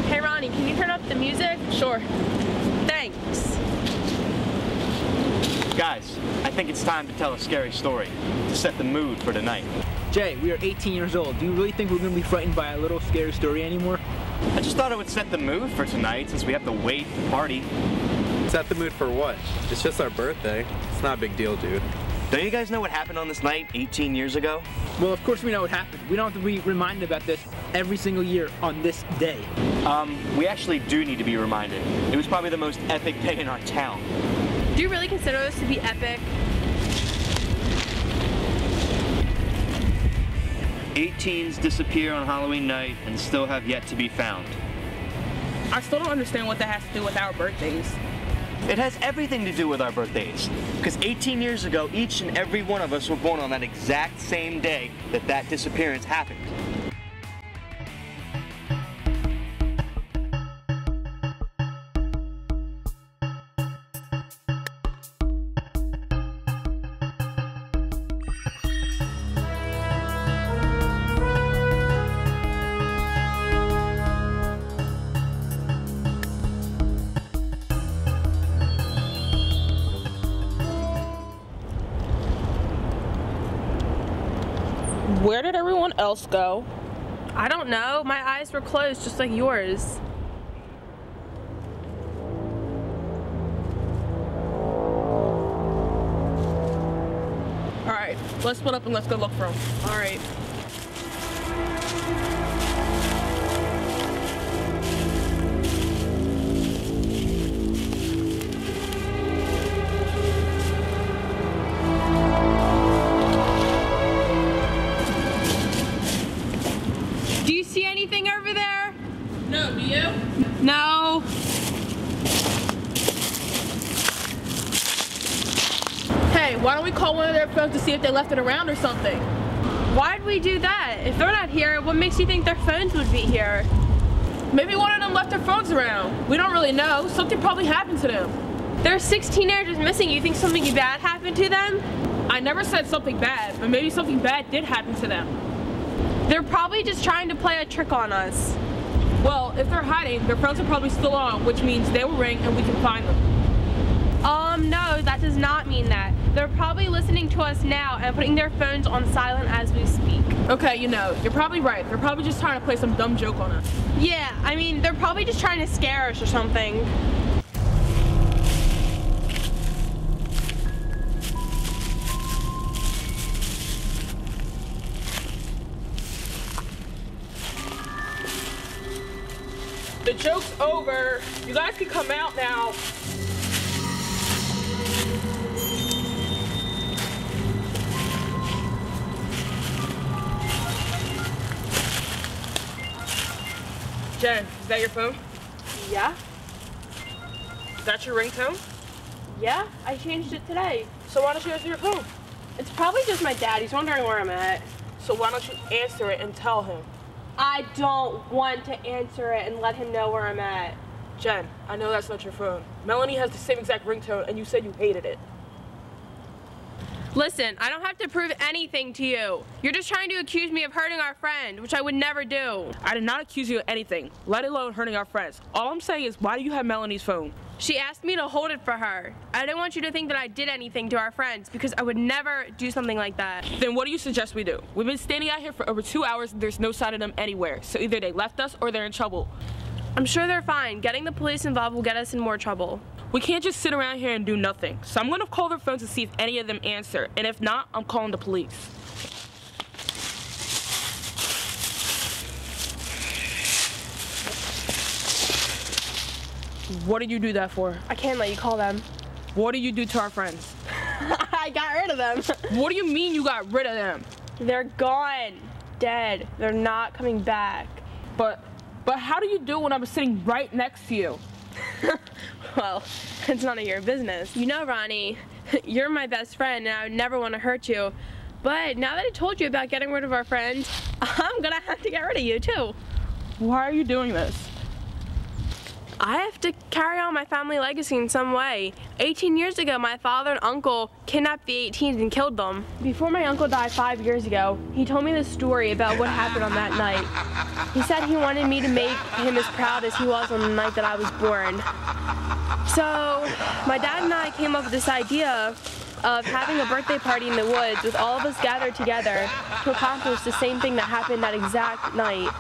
Hey Ronnie, can you turn up the music? Sure. Thanks. Guys, I think it's time to tell a scary story to set the mood for tonight. Jay, we are 18 years old. Do you really think we're going to be frightened by a little scary story anymore? I just thought it would set the mood for tonight since we have to wait to party. Set the mood for what? It's just our birthday. It's not a big deal, dude. Don't you guys know what happened on this night 18 years ago? Well, of course we know what happened. We don't have to be reminded about this every single year on this day. We actually do need to be reminded. It was probably the most epic day in our town. Do you really consider this to be epic? 8 teens disappear on Halloween night and still have yet to be found. I still don't understand what that has to do with our birthdays. It has everything to do with our birthdays. Because 18 years ago, each and every one of us were born on that exact same day that disappearance happened. Where did everyone else go? I don't know. My eyes were closed just like yours. Alright, let's split up and let's go look for them. Alright. Do you see anything over there? No, do you? No. Hey, why don't we call one of their phones to see if they left it around or something? Why'd we do that? If they're not here, what makes you think their phones would be here? Maybe one of them left their phones around. We don't really know. Something probably happened to them. There's 6 teenagers missing. You think something bad happened to them? I never said something bad, but maybe something bad did happen to them. They're probably just trying to play a trick on us. Well, if they're hiding, their phones are probably still on, which means they will ring and we can find them. No, that does not mean that. They're probably listening to us now and putting their phones on silent as we speak. Okay, you know, you're probably right. They're probably just trying to play some dumb joke on us. Yeah, I mean, they're probably just trying to scare us or something. The joke's over. You guys can come out now. Jen, is that your phone? Yeah? Is that your ringtone? Yeah, I changed it today. So why don't you answer your phone? It's probably just my dad. He's wondering where I'm at. So why don't you answer it and tell him? I don't want to answer it and let him know where I'm at. Jen, I know that's not your phone. Melanie has the same exact ringtone and you said you hated it. Listen, I don't have to prove anything to you. You're just trying to accuse me of hurting our friend, which I would never do. I did not accuse you of anything, let alone hurting our friends. All I'm saying is, why do you have Melanie's phone? She asked me to hold it for her. I didn't want you to think that I did anything to our friends because I would never do something like that. Then what do you suggest we do? We've been standing out here for over 2 hours and there's no sign of them anywhere. So either they left us or they're in trouble. I'm sure they're fine. Getting the police involved will get us in more trouble. We can't just sit around here and do nothing. So I'm gonna call their phones to see if any of them answer. And if not, I'm calling the police. What did you do that for? I can't let you call them. What did you do to our friends? I got rid of them. What do you mean you got rid of them? They're gone. Dead. They're not coming back. But how do you do it when I'm sitting right next to you? Well, it's none of your business. You know, Ronnie, you're my best friend and I would never want to hurt you. But now that I told you about getting rid of our friends, I'm gonna have to get rid of you too. Why are you doing this? I have to carry on my family legacy in some way. 18 years ago, my father and uncle kidnapped the 18s and killed them. Before my uncle died 5 years ago, he told me the story about what happened on that night. He said he wanted me to make him as proud as he was on the night that I was born. So, my dad and I came up with this idea of having a birthday party in the woods with all of us gathered together to accomplish the same thing that happened that exact night.